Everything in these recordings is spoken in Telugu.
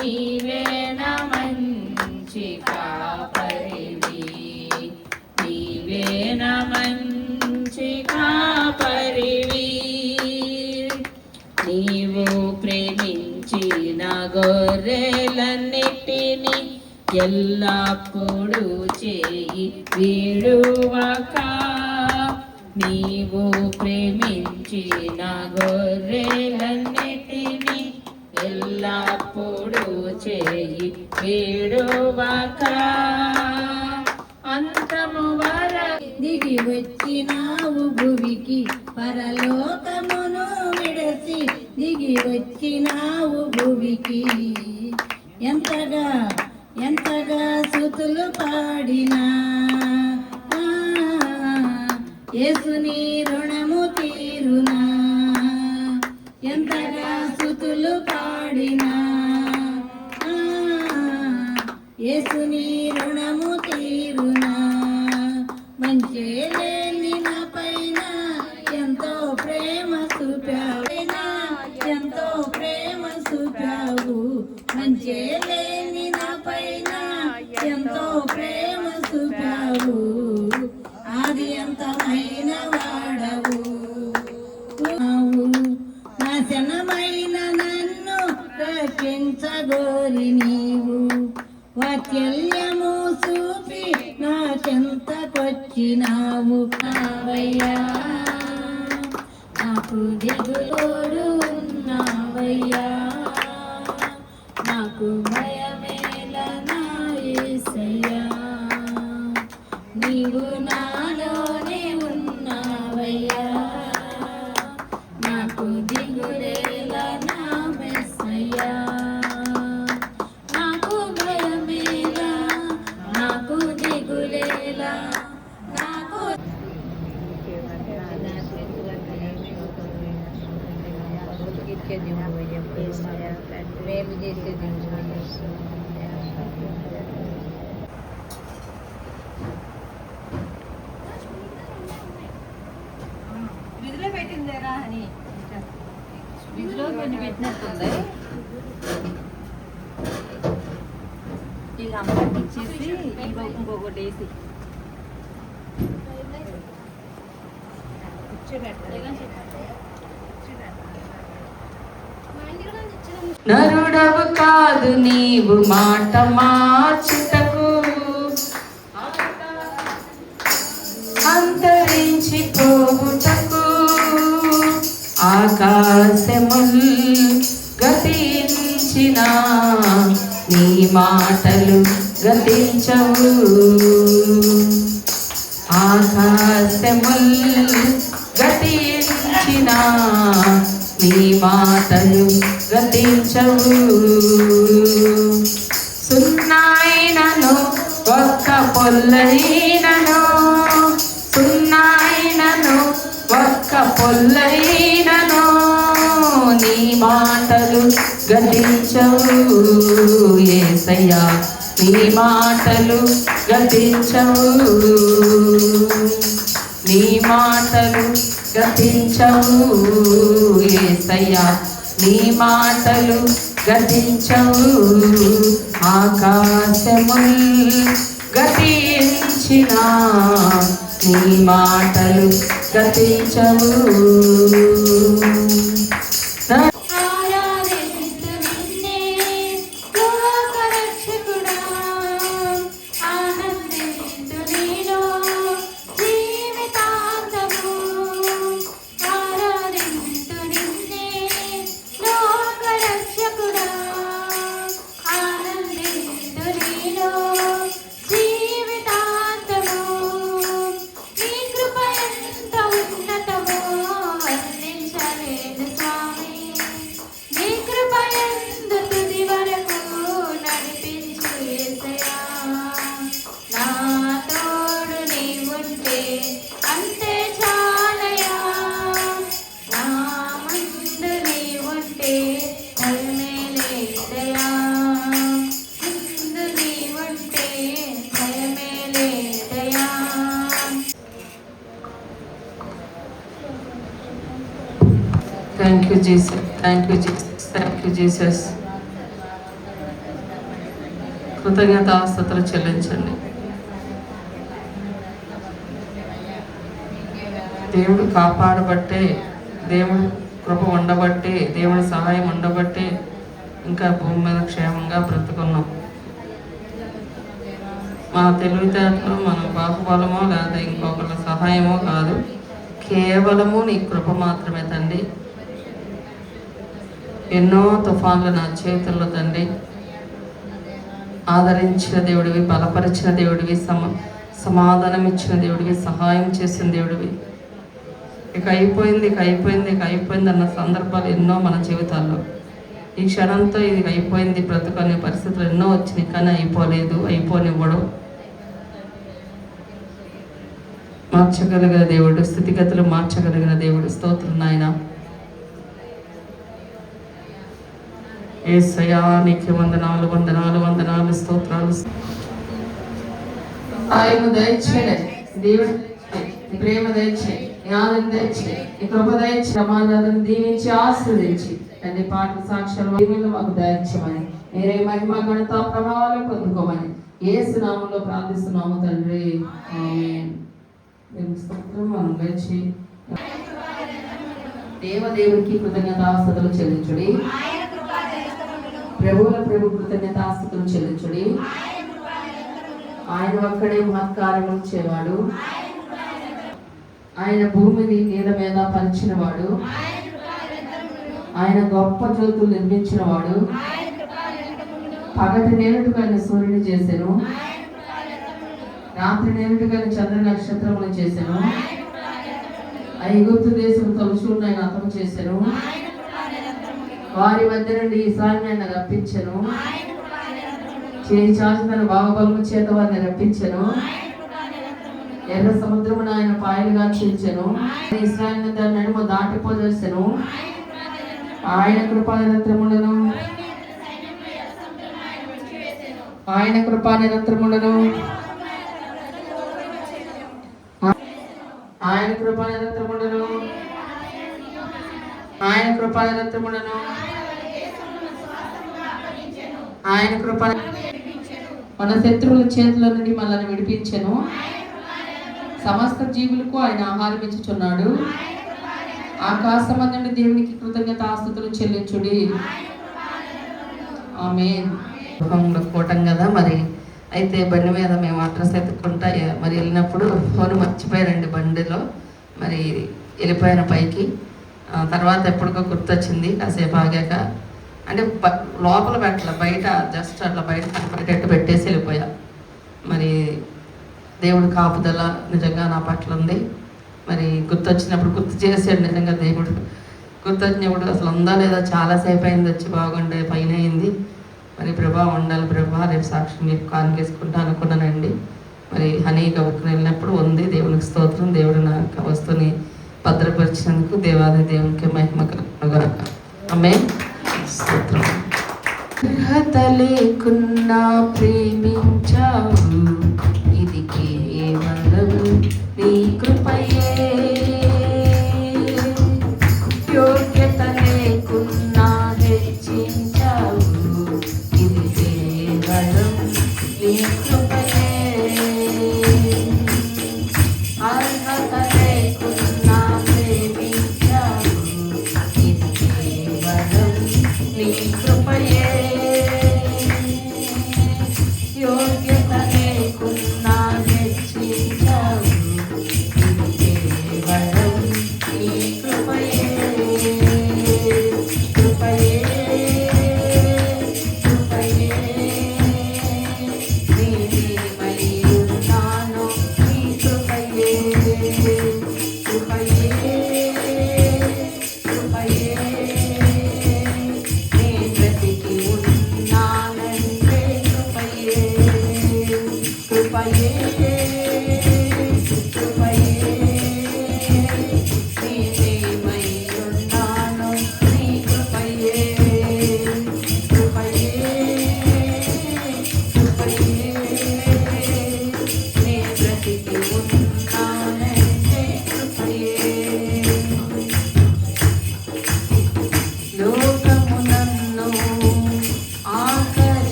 నీవేన మంచి కాపరివి, నీవేన మంచి కాపరివి. నీవు ప్రేమించిన గొర్రెలన్నిటిని ఎల్లప్పుడూ చేయి విడువక, నీవు ప్రేమించిన గొర్రెలన్నిటిని ఎల్లప్పుడూ చేయి విడువక. అంతము వరకు దిగి వచ్చినావు భువికి, పరలోకమును విడసి దిగి వచ్చినావు భువికి. ఎంతగా ఎంతగా స్తుతులు పాడినా యేసుని రుణము తీరునా. ఎంతగా స్తుతులు పాడినా యేసుని రుణము తీరునా. మంచి లేని నా పైన ఎంతో ప్రేమ చూపావు, ఎంతో ప్రేమ చూపావు. మంచి లేని నా పైన ఎంతో ప్రేమ చూపావు. ఆది అంతమైన వాడవు, నాశనమైన నన్ను రక్షించగోరి నీవు. వాత్సల్యము చూపి నా చెంతకొచ్చినావు. నావయ్యా నాకు దిగులోడు ఉన్నావయ్యా, నాకు భయమేల నా యేసయ్యా. నీవు నాలోనే ఉన్నావయ్యా, నాకు దిగులేల నా మెస్సయ్యా. నాకు భయమేల, నాకు దిగులేల, నాకు మేము చేసే విధిలో పెట్టిందేరా అని విధిలో కొన్ని పెట్టినట్టుంది. ఇలా అమ్మకి ఇచ్చేసి ఇంకొకటి వేసి నరుడవు కాదు నీవు మాట మార్చుటకు, అంతరించిపోవుటకు. ఆకాశముల్ గతించిన నీ మాటలు గతించవు. ఆకాశముల్ గతించిన నీ మాటలు గతించవు. సున్నాయినను ఒక్క పొల్లైనను, సున్నాయినను ఒక్క పొల్లైనను నీ మాటలు గతించవు. యేసయ్యా నీ మాటలు గతించవు, నీ మాటలు గతించవు. యేసయ్యా నీ మాటలు గతించవు. ఆకాశముల్ గతించిన నీ మాటలు గతించవు. Thank you, Jesus. Thank you, Jesus. Thank you, Jesus. కృతజ్ఞతాస్తుతులు చెల్లించండి. దేవుడు కాపాడబట్టే, దేవుడు కృప ఉండబట్టే, దేవుడి సహాయం ఉండబట్టే ఇంకా భూమి మీద క్షేమంగా బ్రతుకున్నాం. మన తెలివితేటలు, మన బాహుబలమో లేదా ఇంకొకరి సహాయమో కాదు, కేవలము నీ కృప మాత్రమే తండ్రి. ఎన్నో తుఫాన్లు నా చేతుల్లో తండ్రి ఆదరించిన దేవుడివి, బలపరిచిన దేవుడివి, సమాధానం ఇచ్చిన దేవుడివి, సహాయం చేసిన దేవుడివి. ఇక అయిపోయింది అన్న సందర్భాలు ఎన్నో మన జీవితాల్లో. ఈ క్షణంతో ఇది అయిపోయింది బ్రతుకు అనే పరిస్థితులు ఎన్నో వచ్చినాయి, కానీ అయిపోనివ్వడు. మార్చగలిగిన దేవుడు, స్థితిగతులు మార్చగలిగిన దేవుడు. స్తోత్రం నాయన. యేసయ్యా నీకు వందనాలు స్తోత్రాలు. ఆయన దయచేయ దేవుడు, ప్రేమ దయచే, జ్ఞానం దయచే, ఈ కృప దయచే, సమాధానం దీవించి ఆశీర్వదించి అన్ని పాటల సాక్ష్యాలు మాకు దయచేయమని, మీరే మహిమ ఘనత ప్రభావాలు పొందుకోమని యేసు నామములో ప్రార్థిస్తున్నాము తండ్రి. ఆమేన్. మనం లేచి దేవదేవునికి కృతజ్ఞతాస్తుతులు చెల్లించుడి. ప్రభువుల ప్రభు కృతజ్ఞతాస్తుతులు చెల్లించుడి. ఆయన ఒక్కడే మహత్కార్యములు చేవాడు. ఆయన భూమిని నీళ్ళ మీద పరిచినవాడు. ఆయన గొప్ప జ్యోతులు నిర్మించినవాడు. పగటి నేరుడుగా ఆయన సూర్యుని చేసెను, రాత్రి నేరుడుగా చంద్ర నక్షత్రములు చేసెను. ఐగుప్తు దేశం తలుచులను ఆయన అంతం చేసెను. వారి మధ్య నుండి ఈసారిని ఆయన రప్పించెను. చేయి చాచి తన బాహుబలము చేత వారిని రప్పించెను. ఎర్ర సముద్రమును ఆయన పాయలుగా చీల్చెను. ఇశ్రాయేలును దాని నడుమ దాటిపోజేసెను. ఆయన కృపానిరంతరములను ఆయన కృపానిరంతరములను ఆయన కృపానిరంతరములను ఆయన కృపానిరంతరములను ఆయన కృప మన శత్రువుల చేతుల నుండి మనల్ని విడిపించెను. సమస్త జీవులకు ఆయన ఆహారం ఇచ్చుచున్నాడు. ఆకాశమందుండి దేవునికి కృతజ్ఞతాస్తుతులు చెల్లించుడి. ఆమేన్. గృహంలో కూటం కదా మరి. అయితే బండి మీద మేము అడ్రస్ ఎత్తుకుంటా మరి వెళ్ళినప్పుడు ఫోన్ మర్చిపోయారండి బండిలో. మరి వెళ్ళిపోయాను పైకి. తర్వాత ఎప్పటికో గుర్తొచ్చింది. కాసేపు ఆగాక అంటే లోపల పెట్టలే, బయట జస్ట్ అట్లా బయట కనపడేటట్టు పెట్టేసి వెళ్ళిపోయా. మరి దేవుడు కాపుదల నిజంగా నా పట్ల ఉంది. మరి గుర్తొచ్చినప్పుడు గుర్తు చేసాడు నిజంగా దేవుడు. గుర్తొచ్చినప్పుడు అసలు ఉందా లేదా చాలాసేపు అయింది, వచ్చి బాగుండే పైన అయింది. మరి ప్రభా ఉండాలి ప్రభా, రేపు సాక్షి మీకు కానికేసుకుంటా అనుకున్నానండి. మరి హనీగా ఒక వెళ్ళినప్పుడు ఉంది. దేవునికి స్తోత్రం. దేవుడు నా యొక్క వస్తువుని భద్రపరిచినందుకు దేవాది దేవునికి మహిమ కలుగుగాక. ఆమేన్. స్తోత్రం. అర్హత లేకున్నా ప్రేమించావు, ఇది కేవలం నీ కృపయే. యోగ్యత లేకున్నా హెచ్చించావు, ఇది కేవలం నీ కృపయే. అర్హత లేకున్నా ప్రేమించావు, ఇది కేవలం నీ కృపయే. యోగ్యత లేకున్నా హెచ్చించావు, ఇది కేవలం నీ కృపయే. కృపయే కృపయే నీది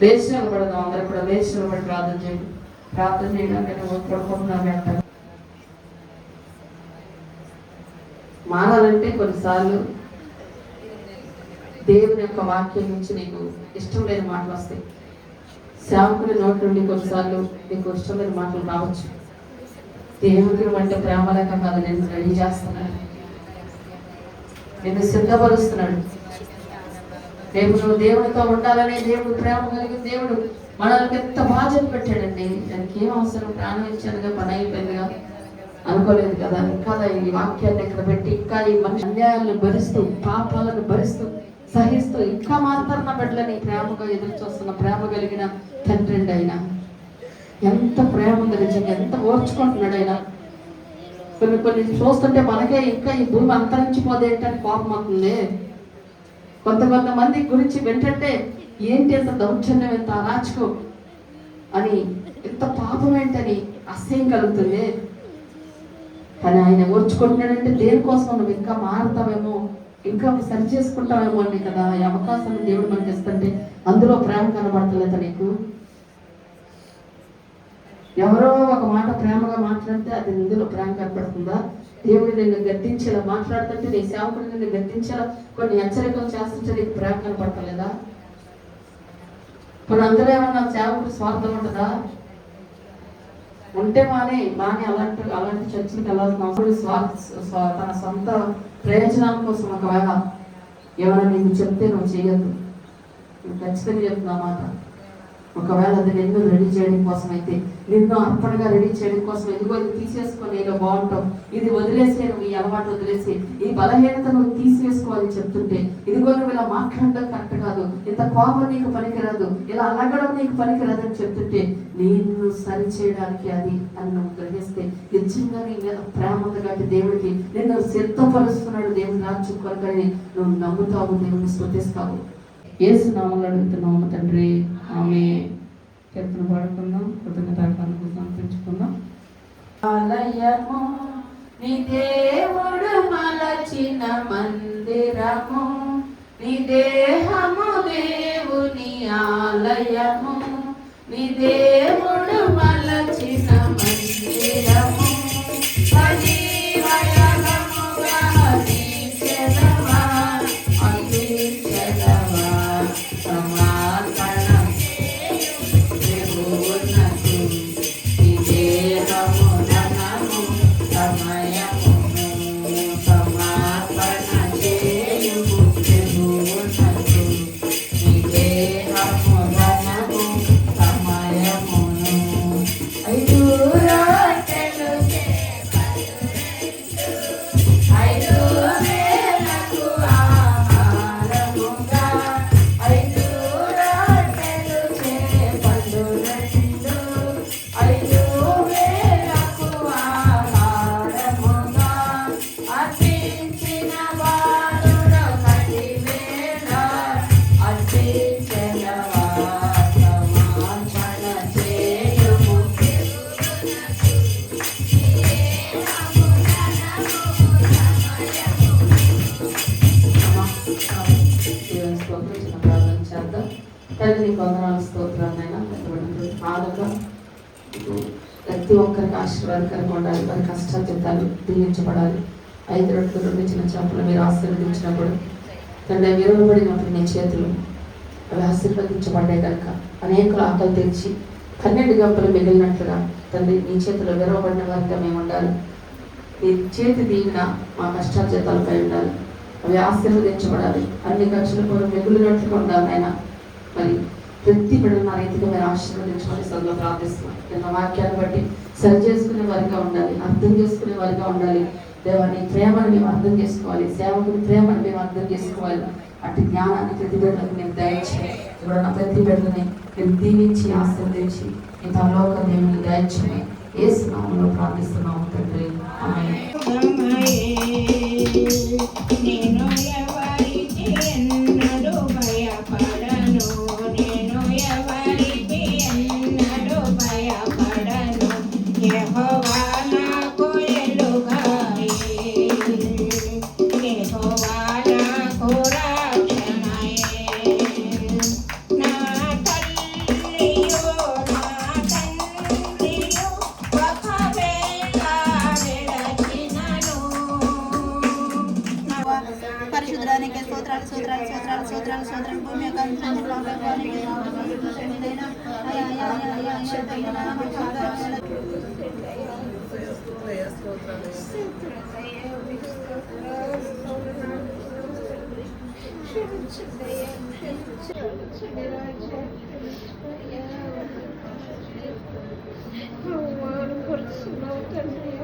లేచి నిలబడదాం. అందరూ కూడా లేచి నిలబడి ప్రార్థన చేయండి. ప్రార్థన చేయడానికి పడుకుంటున్నాను అంటారు. మారాలంటే కొన్నిసార్లు దేవుని యొక్క వాక్యం నుంచి నీకు ఇష్టం లేని మాటలు వస్తాయి. సేవకుని నోటి నుండి కొన్నిసార్లు నీకు ఇష్టం లేని మాటలు రావచ్చు. దేవుడికి అంటే ప్రేమ లేక కాదు, నేను రెడీ చేస్తున్నాడు, నిన్ను సిద్ధపరుస్తున్నాడు. రేపు నువ్వు దేవుడితో ఉండాలని దేవుడు ప్రేమ కలిగిన దేవుడు మనల్ని ఎంత బాధ్యత పెట్టాడండి. దానికి ఏం అవసరం, ప్రాణం ఇచ్చానుగా పని అయిపోయిందిగా అనుకోలేదు కదా. ఇంకా ఈ వాక్యాన్ని ఇక్కడ పెట్టి ఇంకా ఈ మనిషి అన్యాయాలను భరిస్తూ పాపాలను భరిస్తూ సహిస్తూ ఇంకా మాత్రం బిడ్డలని ప్రేమగా ఎదురు చూస్తున్న ప్రేమ కలిగిన తండ్రి అండి. ఆయన ఎంత ప్రేమ ఉంది నిజంగా, ఎంత ఓర్చుకుంటున్నాడు ఆయన. కొన్ని చూస్తుంటే మనకే ఇంకా ఈ భూమి అంతరించిపోదేంటని కోపం అవుతుంది. కొంతమంది గురించి వింటే ఏంటి ఎంత దౌర్జన్యం, ఎంత అరాచకం అని, ఎంత పాపం ఏంటని అసహ్యం కలుగుతుంది. కానీ ఆయన ఓర్చుకుంటున్నాడంటే దేనికోసం నువ్వు ఇంకా మారుతావేమో, ఇంకా సరి చేసుకుంటావేమో అని కదా. ఈ అవకాశాన్ని దేవుడు మనకి ఇస్తుంటే అందులో ప్రేమ కనబడతలేదా నీకు? ఎవరో ఒక మాట ప్రేమగా మాట్లాడితే అది ఇందులో ప్రేమ కనపడుతుందా? దేవుడు నిన్ను గద్దించేలా మాట్లాడుతుంటే, నీ సేవకుడు నిన్ను గద్దించేలా కొన్ని హెచ్చరికలు చేస్తుంటే నీకు ప్రేమ కనపడతలేదా? ఇప్పుడు అందరూ ఏమన్నా సేవకుడు స్వార్థం ఉంటుందా? ఉంటే మానే అలాంటి చర్చలకు వెళ్ళాల్సిన అవసరం. తన సొంత ప్రయోజనాల కోసం ఒకవేళ ఏమైనా నీకు చెప్తే నువ్వు చేయొద్దు. ఖచ్చితంగా చెప్తున్నా మాట. ఒకవేళ అది నిన్ను రెడీ చేయడం కోసం అయితే, నిన్ను అర్పణగా రెడీ చేయడం కోసం, ఇదిగో ఇది తీసేసుకొని ఇలా బాగుంటావు, ఇది వదిలేసే, నువ్వు ఈ అలవాటు వదిలేసి ఈ బలహీనత నువ్వు తీసివేసుకోవాలని చెప్తుంటే, ఇదిగో నువ్వు ఇలా మాట్లాడడం కరెక్ట్ కాదు, ఇంత కోపం నీకు పనికిరాదు, ఇలా అలగడం నీకు పనికిరాదు అని చెప్తుంటే, నిన్ను సరి చేయడానికి అది అని నువ్వు గ్రహిస్తే నిజంగా నీ మీద ప్రేమ ఉంది కాబట్టి దేవుడికి నిన్ను సిద్ధపరుస్తున్నాడు దేవుని రాజ్యం కొరకని నువ్వు నమ్ముతావు, దేవుని స్తుతిస్తావు. యేసు నామములో అడుగుతున్నాము తండ్రి, ఆమె. కీర్తన పాడుకుందాం, కృతజ్ఞతార్థాలకు సమర్పించుకుందాం. ఆలయము నీ దేవుడు మలచిన మందిరము, నీ దేహము దేవుని ఆలయము, నీ దేవుడు మలచిన మందిరము. ప్రతి ఒక్కరికి ఆశీర్వాదకరంగా ఉండాలి. వారి కష్టాలు దీవించబడాలి. 5 రొట్టెలు 2 చిన్న చేపలు మీరు ఆశీర్వదించినప్పుడు తండ్రి విరవబడినప్పుడు నీ చేతులు అవి ఆశీర్వదించబడ్డాయి కనుక అనేకులు ఆకలి తెచ్చి 12 గంపలు మిగిలినట్లుగా తండ్రి నీ చేతులు విరవబడిన వారిగా మేము ఉండాలి. నీ చేతి దీవెన మా కష్టార్జితాలపై ఉండాలి. అవి ఆశీర్వదించబడాలి. అన్ని ఖర్చులు కూడా మిగిలినట్లుగా ఉండాలి. ఆయన మరి ప్రతి బిడ్డను ఆ రీతిగా మీరు ఆశీర్వదించమని సభలో ప్రార్థిస్తున్నాం. నిన్న వాక్యాన్ని బట్టి సరి చేసుకునే వారిగా ఉండాలి, అర్థం చేసుకునే వారిగా ఉండాలి. దేవాన్ని ప్రేమను మేము అర్థం చేసుకోవాలి, సేవకుని ప్రేమను మేము అర్థం చేసుకోవాలి. అటు జ్ఞానాన్ని ప్రతి బిడ్డలకు మేము దయచేయాలి. ఇప్పుడు నా ప్రతి బిడ్డని మీరు దీవించి ఆశీర్వదించి ఈ పరలోక దేవుని దయచేయమని యేసు నామములో ప్రార్థిస్తున్నాము తండ్రి. ఆమేన్. స్తోత్రాలు స్తోత్రాలు స్తోత్రాలు స్తోత్రాలు స్తోత్రాలు భూమి యొక్క అంతము ప్రభావానికి నాయనా అయ్యా అయ్యా అయ్యా అయ్యా అవమానపరుస్తున్నావు తండ్రి